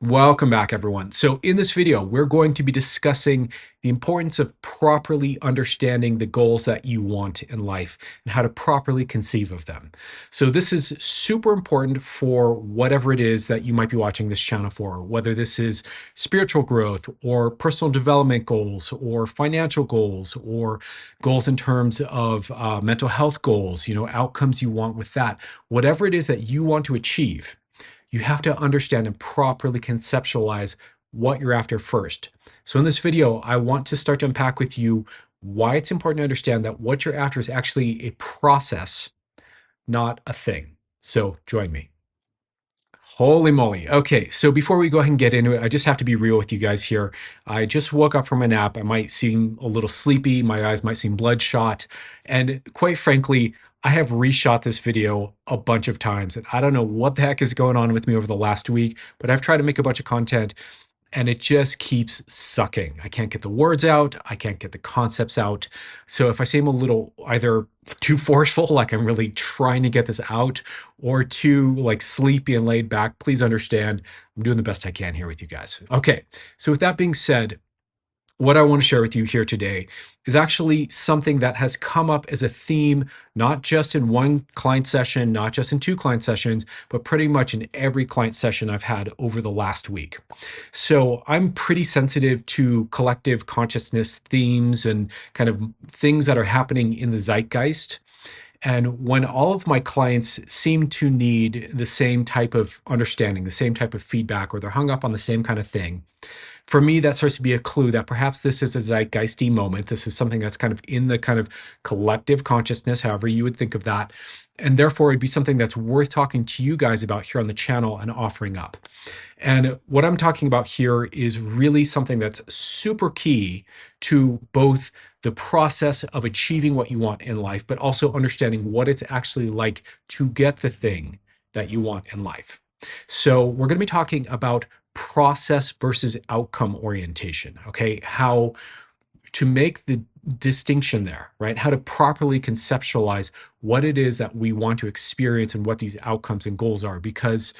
Welcome back, everyone. So in this video, we're going to be discussing the importance of properly understanding the goals that you want in life and how to properly conceive of them. So this is super important for whatever it is that you might be watching this channel for, whether this is spiritual growth or personal development goals or financial goals or goals in terms of mental health goals, outcomes you want with that, whatever it is that you want to achieve. You have to understand and properly conceptualize what you're after first. So in this video, I want to start to unpack with you why it's important to understand that what you're after is actually a process, not a thing. So join me. Holy moly. Okay, so before we go ahead and get into it, I just have to be real with you guys here. I just woke up from a nap. I might seem a little sleepy. My eyes might seem bloodshot. And quite frankly, I have reshot this video a bunch of times. And I don't know what the heck is going on with me over the last week, but I've tried to make a bunch of content and it just keeps sucking. I can't get the words out. I can't get the concepts out. So if I seem a little either too forceful, like I'm really trying to get this out, or too like sleepy and laid back, please understand I'm doing the best I can here with you guys. Okay, so with that being said, what I want to share with you here today is actually something that has come up as a theme, not just in one client session, not just in two client sessions, but pretty much in every client session I've had over the last week. So I'm pretty sensitive to collective consciousness themes and kind of things that are happening in the zeitgeist. And when all of my clients seem to need the same type of understanding, the same type of feedback, or they're hung up on the same kind of thing, for me, that starts to be a clue that perhaps this is a zeitgeisty moment. This is something that's kind of in the kind of collective consciousness, however you would think of that. And therefore, it'd be something that's worth talking to you guys about here on the channel and offering up. And what I'm talking about here is really something that's super key to both the process of achieving what you want in life, but also understanding what it's actually like to get the thing that you want in life. So we're going to be talking about process versus outcome orientation, okay? How to make the distinction there, right? How to properly conceptualize what it is that we want to experience and what these outcomes and goals are, because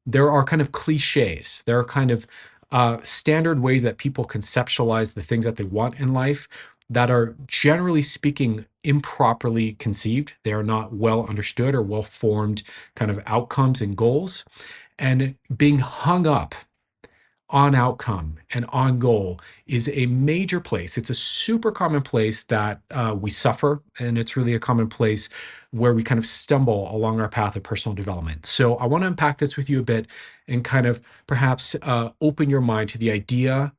there are kind of cliches. There are kind of standard ways that people conceptualize the things that they want in life that are, generally speaking, improperly conceived. They are not well understood or well formed kind of outcomes and goals. And being hung up on outcome and on goal is a major place. It's a super common place that we suffer, and it's really a common place where we kind of stumble along our path of personal development. So I want to unpack this with you a bit and kind of perhaps open your mind to the idea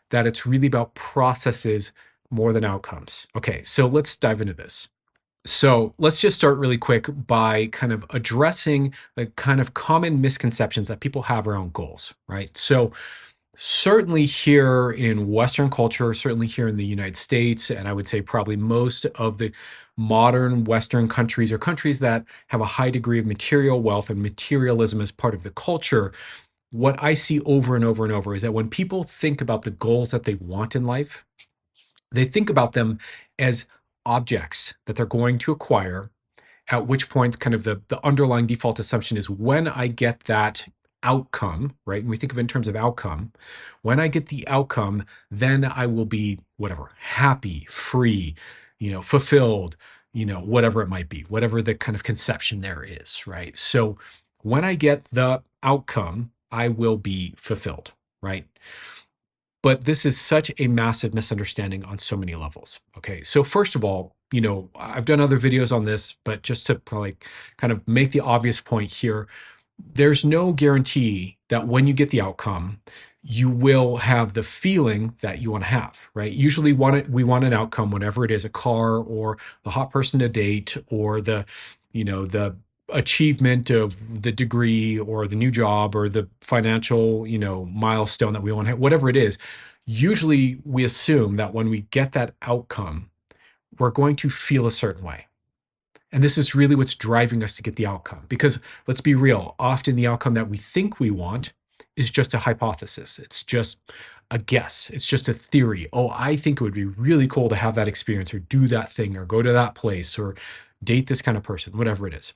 that it's really about processes more than outcomes. Okay, so let's dive into this. So let's just start really quick by kind of addressing the kind of common misconceptions that people have around goals, right? So certainly here in Western culture, certainly here in the United States, and I would say probably most of the modern Western countries or countries that have a high degree of material wealth and materialism as part of the culture, what I see over and over and over is that when people think about the goals that they want in life, they think about them as objects that they're going to acquire, at which point kind of the underlying default assumption is when I get that outcome, right? And we think of it in terms of outcome. When I get the outcome, then I will be whatever, happy, free, fulfilled, whatever it might be, whatever the kind of conception there is, right? So when I get the outcome, I will be fulfilled, right? But this is such a massive misunderstanding on so many levels. Okay, so first of all, I've done other videos on this, but just to like kind of make the obvious point here, there's no guarantee that when you get the outcome, you will have the feeling that you want to have, right? Usually we want an outcome, whatever it is, a car or the hot person to date or the achievement of the degree or the new job or the financial, milestone that we want to have, whatever it is. Usually we assume that when we get that outcome, we're going to feel a certain way. And this is really what's driving us to get the outcome. Because let's be real, often the outcome that we think we want is just a hypothesis. It's just a guess. It's just a theory. Oh, I think it would be really cool to have that experience or do that thing or go to that place or date this kind of person, whatever it is.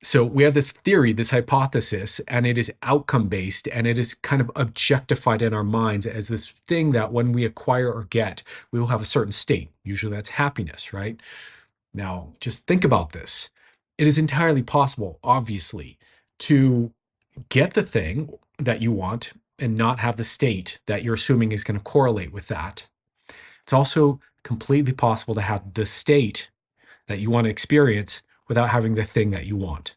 So we have this theory, this hypothesis, and it is outcome based, and it is kind of objectified in our minds as this thing that when we acquire or get, we will have a certain state. Usually that's happiness, right? Now, just think about this. It is entirely possible, obviously, to get the thing that you want and not have the state that you're assuming is going to correlate with that. It's also completely possible to have the state that you want to experience without having the thing that you want,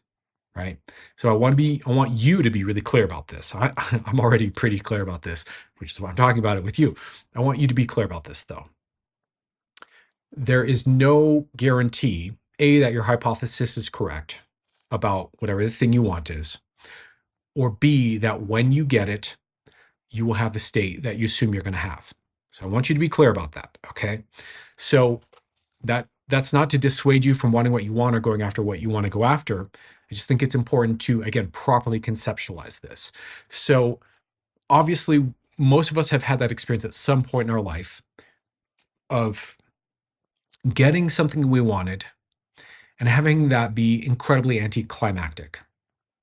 right? So I want you to be really clear about this. I'm already pretty clear about this, which is why I'm talking about it with you. I want you to be clear about this though. There is no guarantee, A, that your hypothesis is correct about whatever the thing you want is, or B, that when you get it, you will have the state that you assume you're going to have. So I want you to be clear about that, okay? So that's not to dissuade you from wanting what you want or going after what you want to go after. I just think it's important to, again, properly conceptualize this. So obviously, most of us have had that experience at some point in our life of getting something we wanted and having that be incredibly anticlimactic,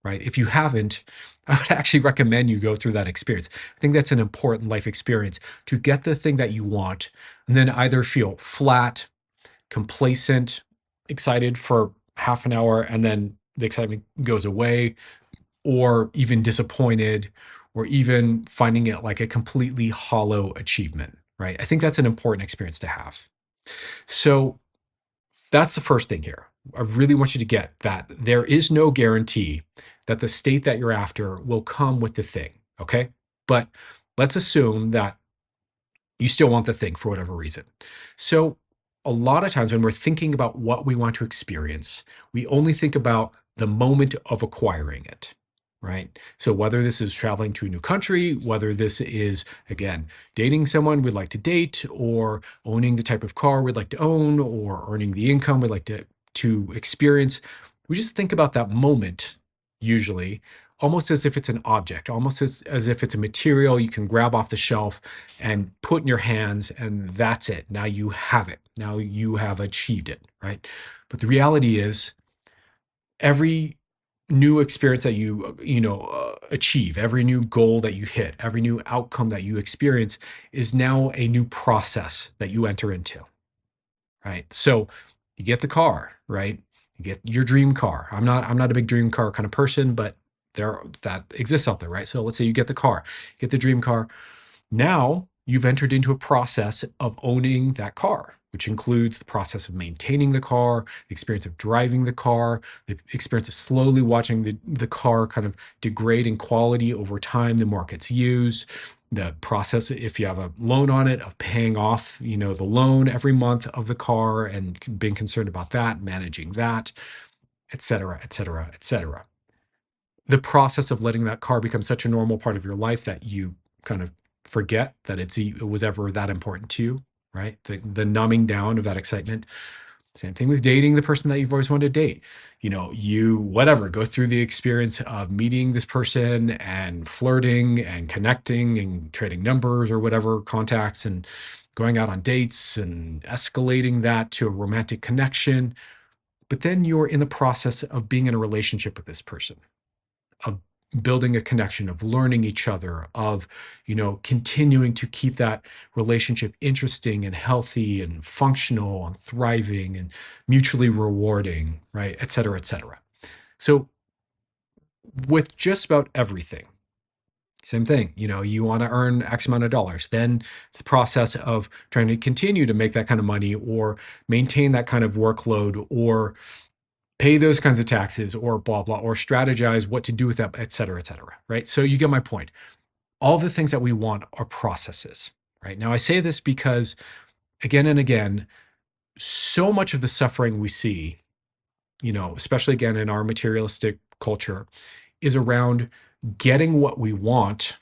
right? If you haven't, I would actually recommend you go through that experience. I think that's an important life experience to get the thing that you want and then either feel flat, complacent, excited for half an hour, and then the excitement goes away, or even disappointed, or even finding it like a completely hollow achievement, right? I think that's an important experience to have. So that's the first thing here. I really want you to get that there is no guarantee that the state that you're after will come with the thing, okay? But let's assume that you still want the thing for whatever reason. So, a lot of times when we're thinking about what we want to experience, we only think about the moment of acquiring it, right? So, whether this is traveling to a new country, whether this is, again, dating someone we'd like to date, or owning the type of car we'd like to own, or earning the income we'd like to experience, we just think about that moment usually almost as if it's an object, almost as if it's a material you can grab off the shelf and put in your hands, and that's it. Now you have it. Now you have achieved it, right? But the reality is, every new experience that you achieve, every new goal that you hit, every new outcome that you experience is now a new process that you enter into, right? So you get the car, right? You get your dream car. I'm not a big dream car kind of person, but there that exists out there, right? So let's say you get the car, get the dream car. Now you've entered into a process of owning that car, which includes the process of maintaining the car, the experience of driving the car, the experience of slowly watching the car kind of degrade in quality over time the more it gets used, the process, if you have a loan on it, of paying off, the loan every month of the car and being concerned about that, managing that, et cetera, et cetera, et cetera. The process of letting that car become such a normal part of your life that you kind of forget that it was ever that important to you, right? The numbing down of that excitement. Same thing with dating the person that you've always wanted to date. You whatever, go through the experience of meeting this person and flirting and connecting and trading numbers or whatever contacts and going out on dates and escalating that to a romantic connection. But then you're in the process of being in a relationship with this person, of building a connection, of learning each other, of continuing to keep that relationship interesting and healthy and functional and thriving and mutually rewarding, right, et cetera, et cetera. So with just about everything, same thing. You want to earn X amount of dollars, then it's the process of trying to continue to make that kind of money or maintain that kind of workload or pay those kinds of taxes or blah, blah, or strategize what to do with that, et cetera, right? So you get my point. All the things that we want are processes, right? Now, I say this because again and again, so much of the suffering we see, especially again in our materialistic culture, is around getting what we want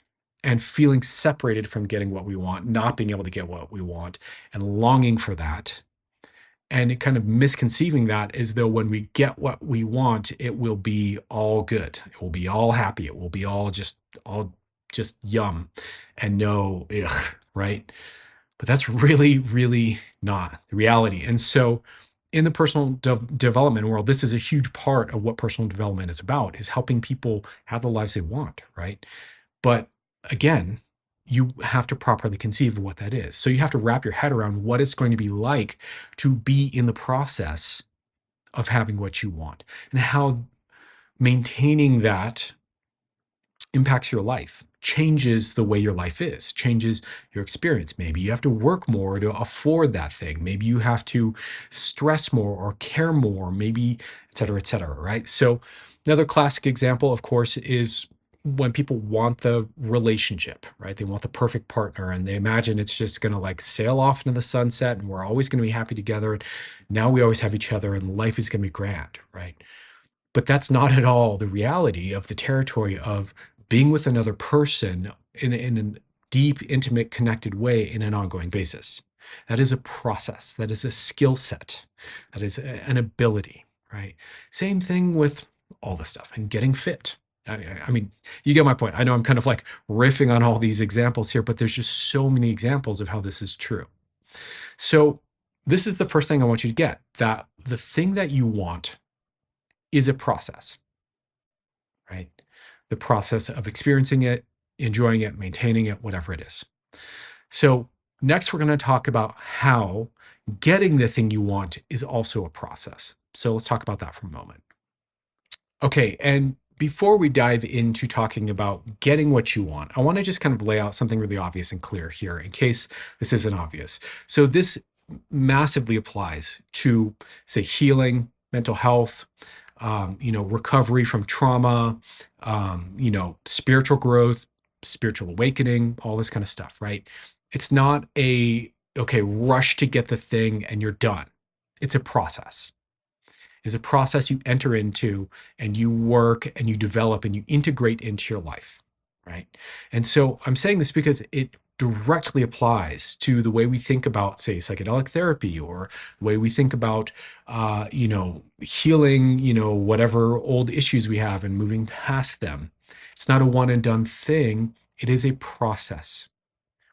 and feeling separated from getting what we want, not being able to get what we want, and longing for that and it kind of misconceiving that as though when we get what we want, it will be all good. It will be all happy. It will be all just yum and no ugh, right? But that's really, really not the reality. And so in the personal development world, this is a huge part of what personal development is about, is helping people have the lives they want, right? But again, you have to properly conceive of what that is. So you have to wrap your head around what it's going to be like to be in the process of having what you want, and how maintaining that impacts your life, changes the way your life is, changes your experience. Maybe you have to work more to afford that thing. Maybe you have to stress more or care more, maybe, et cetera, right? So another classic example, of course, is when people want the relationship, right? They want the perfect partner and they imagine it's just going to like sail off into the sunset and we're always going to be happy together. And now we always have each other and life is going to be grand, right? But that's not at all the reality of the territory of being with another person in a deep, intimate, connected way in an ongoing basis. That is a process. That is a skill set. That is an ability, right? Same thing with all the stuff and getting fit. I mean, you get my point. I know I'm kind of like riffing on all these examples here, but there's just so many examples of how this is true. So this is the first thing I want you to get, that the thing that you want is a process, right? The process of experiencing it, enjoying it, maintaining it, whatever it is. So, next, we're going to talk about how getting the thing you want is also a process. So, let's talk about that for a moment. Okay, and before we dive into talking about getting what you want, I want to just kind of lay out something really obvious and clear here in case this isn't obvious. So, this massively applies to, say, healing, mental health, recovery from trauma, spiritual growth, spiritual awakening, all this kind of stuff, right? It's not okay, rush to get the thing and you're done. It's a process. It's a process you enter into and you work and you develop and you integrate into your life, right? And so I'm saying this because it directly applies to the way we think about, say, psychedelic therapy, or the way we think about, healing, whatever old issues we have and moving past them. It's not a one and done thing. It is a process.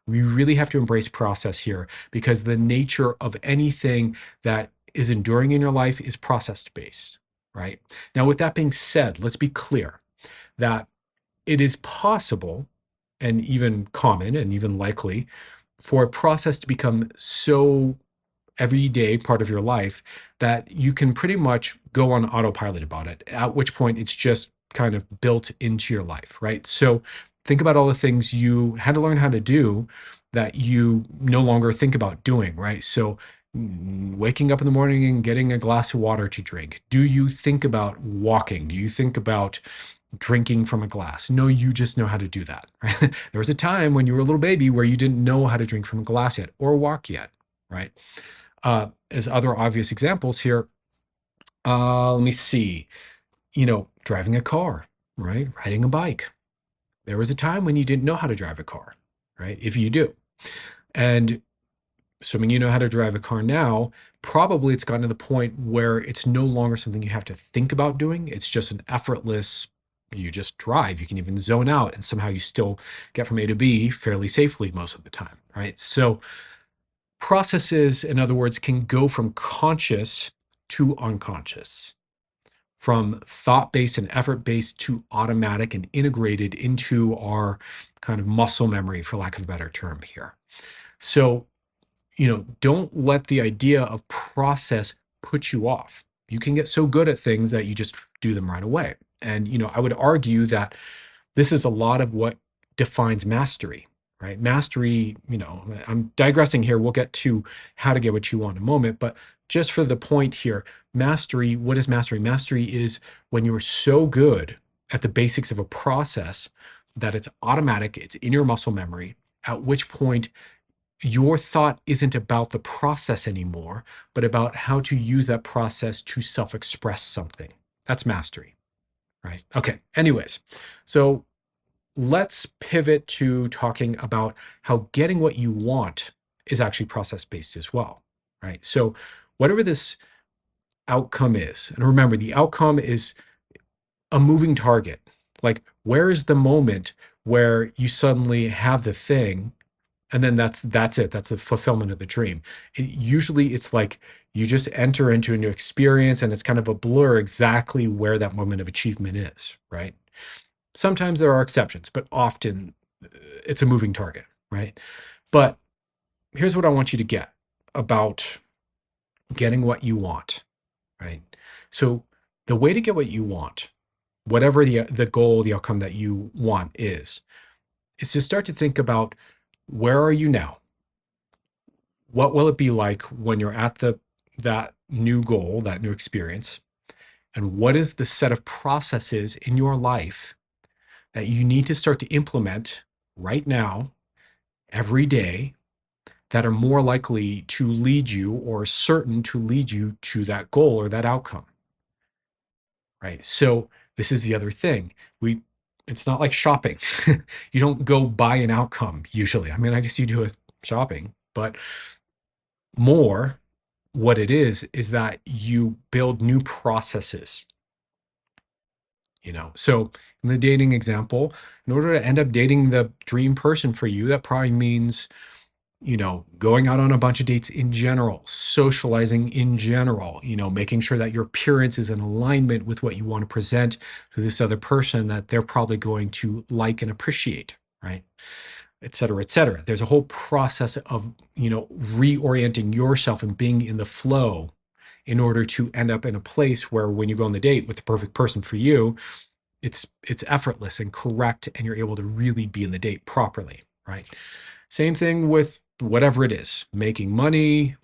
We really have to embrace process here, because the nature of anything that is enduring in your life is process based, right? Now, with that being said, let's be clear that it is possible and even common and even likely for a process to become so everyday part of your life that you can pretty much go on autopilot about it, at which point it's just kind of built into your life, right? So think about all the things you had to learn how to do that you no longer think about doing, right? So waking up in the morning and getting a glass of water to drink. Do you think about walking? Do you think about drinking from a glass? No, you just know how to do that, right? There was a time when you were a little baby where you didn't know how to drink from a glass yet or walk yet, right? As other obvious examples here, let me see, driving a car, right? Riding a bike. There was a time when you didn't know how to drive a car, right? If you do. And assuming you know how to drive a car now, probably it's gotten to the point where it's no longer something you have to think about doing. It's just an effortless, you just drive. You can even zone out and somehow you still get from A to B fairly safely most of the time, right? So processes, in other words, can go from conscious to unconscious, from thought-based and effort-based to automatic and integrated into our kind of muscle memory, for lack of a better term here. So, don't let the idea of process put you off. You can get so good at things that you just do them right away. And, I would argue that this is a lot of what defines mastery, right? Mastery, I'm digressing here. We'll get to how to get what you want in a moment, but just for the point here, mastery, what is mastery? Mastery is when you are so good at the basics of a process that it's automatic, it's in your muscle memory, at which point your thought isn't about the process anymore, but about how to use that process to self-express something. That's mastery, right? Okay, anyways, so let's pivot to talking about how getting what you want is actually process-based as well, right? So whatever this outcome is, and remember, the outcome is a moving target. Like, where is the moment where you suddenly have the thing, and then that's it. That's the fulfillment of the dream. Usually, it's like You just enter into a new experience and it's kind of a blur exactly where that moment of achievement is, right? Sometimes there are exceptions, but often it's a moving target, right? But here's what I want you to get about getting what you want, right? So the way to get what you want, whatever the goal, the outcome that you want is to start to think about, where are you now? What will it be like when you're at that new goal, that new experience? And what is the set of processes in your life that you need to start to implement right now, every day, that are more likely to lead you or certain to lead you to that goal or that outcome, right? So this is the other thing. It's not like shopping. You don't go buy an outcome usually. I mean, I guess you do with shopping, but more, what it is that you build new processes. So in the dating example, in order to end up dating the dream person for you, that probably means, going out on a bunch of dates in general, socializing in general, making sure that your appearance is in alignment with what you want to present to this other person that they're probably going to like and appreciate, right? Et cetera, et cetera. There's a whole process of, reorienting yourself and being in the flow in order to end up in a place where when you go on the date with the perfect person for you, it's effortless and correct, and you're able to really be in the date properly, right? Same thing with whatever it is: making money,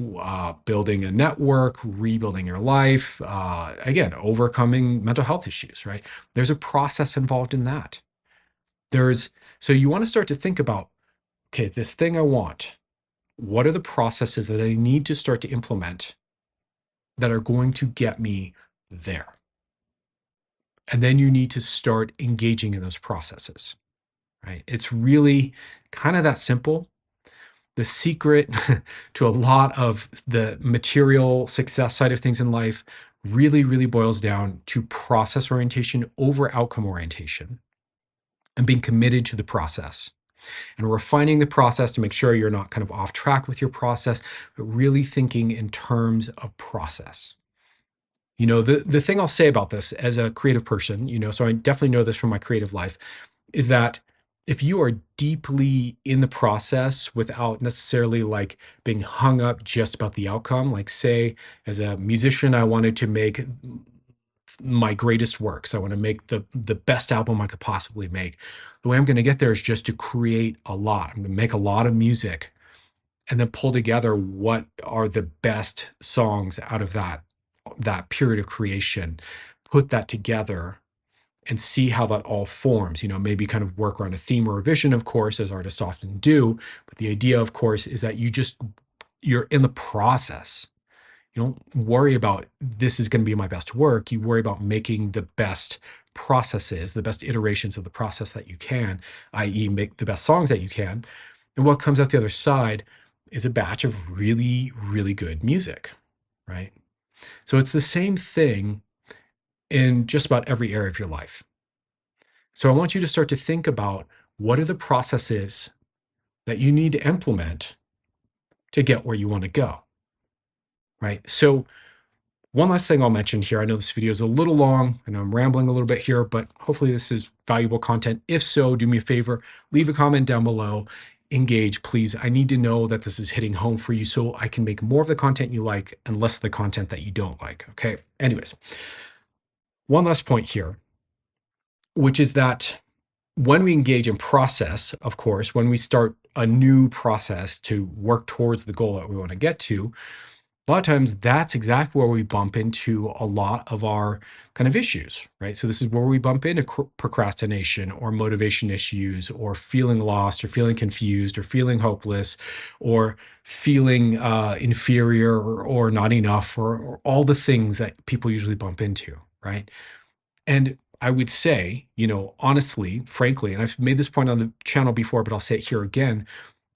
building a network, rebuilding your life, again, overcoming mental health issues, right? There's a process involved in that. So you want to start to think about, okay, this thing I want, what are the processes that I need to start to implement that are going to get me there? And then you need to start engaging in those processes, right? It's really kind of that simple. The secret to a lot of the material success side of things in life really, really boils down to process orientation over outcome orientation, and being committed to the process and refining the process to make sure you're not kind of off track with your process, but really thinking in terms of process. The thing I'll say about this as a creative person, so I definitely know this from my creative life, is that if you are deeply in the process without necessarily like being hung up just about the outcome, like say as a musician, I wanted to make my greatest works. I want to make the best album I could possibly make. The way I'm going to get there is just to create a lot. I'm going to make a lot of music and then pull together what are the best songs out of that period of creation, put that together and see how that all forms. Maybe kind of work around a theme or a vision, of course, as artists often do. But the idea, of course, is that you're in the process. You don't worry about, this is going to be my best work. You worry about making the best processes, the best iterations of the process that you can, i.e., make the best songs that you can. And what comes out the other side is a batch of really, really good music, right? So it's the same thing in just about every area of your life. So I want you to start to think about, what are the processes that you need to implement to get where you want to go, right? So one last thing I'll mention here. I know this video is a little long and I'm rambling a little bit here, but hopefully this is valuable content. If so, do me a favor, leave a comment down below, engage, please. I need to know that this is hitting home for you so I can make more of the content you like and less of the content that you don't like, okay? Anyways, one last point here, which is that when we engage in process, of course, when we start a new process to work towards the goal that we want to get to, a lot of times that's exactly where we bump into a lot of our kind of issues, right? So this is where we bump into procrastination or motivation issues or feeling lost or feeling confused or feeling hopeless or feeling inferior or not enough or all the things that people usually bump into, right? And I would say, honestly, frankly, and I've made this point on the channel before, but I'll say it here again.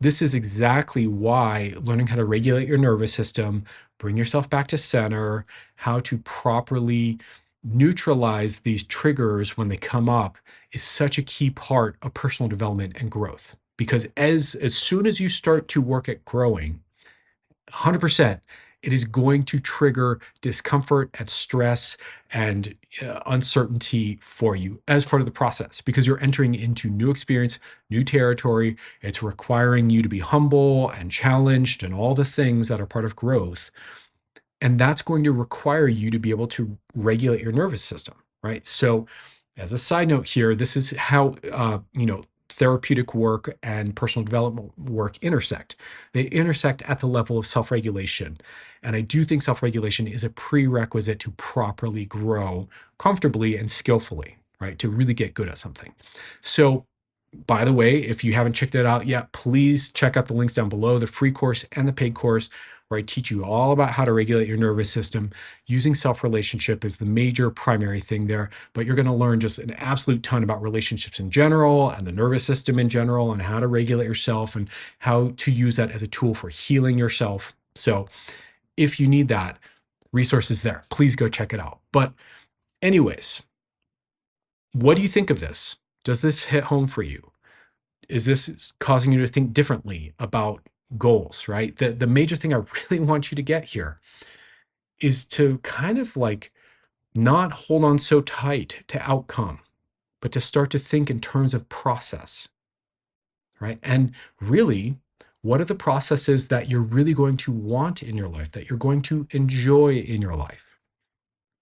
This is exactly why learning how to regulate your nervous system, bring yourself back to center, how to properly neutralize these triggers when they come up is such a key part of personal development and growth. Because as soon as you start to work at growing, 100%, it is going to trigger discomfort and stress and uncertainty for you as part of the process, because you're entering into new experience, new territory. It's requiring you to be humble and challenged and all the things that are part of growth. And that's going to require you to be able to regulate your nervous system, right? So, as a side note here, this is how therapeutic work and personal development work intersect. They intersect at the level of self-regulation, and I do think self-regulation is a prerequisite to properly grow comfortably and skillfully, right? To really get good at something. So, by the way, if you haven't checked it out yet, please check out the links down below, the free course and the paid course, where I teach you all about how to regulate your nervous system. Using self-relationship is the major primary thing there, but you're going to learn just an absolute ton about relationships in general and the nervous system in general and how to regulate yourself and how to use that as a tool for healing yourself. So if you need that, resources there. Please go check it out. But anyways, what do you think of this? Does this hit home for you? Is this causing you to think differently about goals, right? The major thing I really want you to get here is to kind of like not hold on so tight to outcome, but to start to think in terms of process, right? And really, what are the processes that you're really going to want in your life, that you're going to enjoy in your life,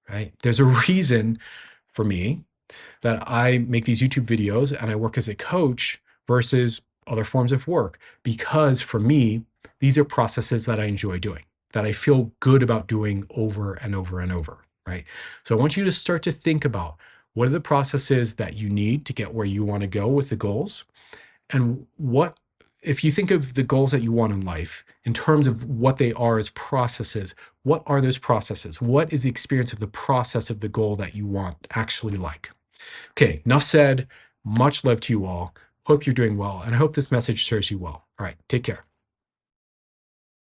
right? There's a reason for me that I make these YouTube videos and I work as a coach versus other forms of work, because for me, these are processes that I enjoy doing, that I feel good about doing over and over and over, right? So I want you to start to think about what are the processes that you need to get where you want to go with the goals, and what, if you think of the goals that you want in life in terms of what they are as processes, what are those processes? What is the experience of the process of the goal that you want actually like? Okay, enough said. Much love to you all. Hope you're doing well, and I hope this message serves you well. All right, take care.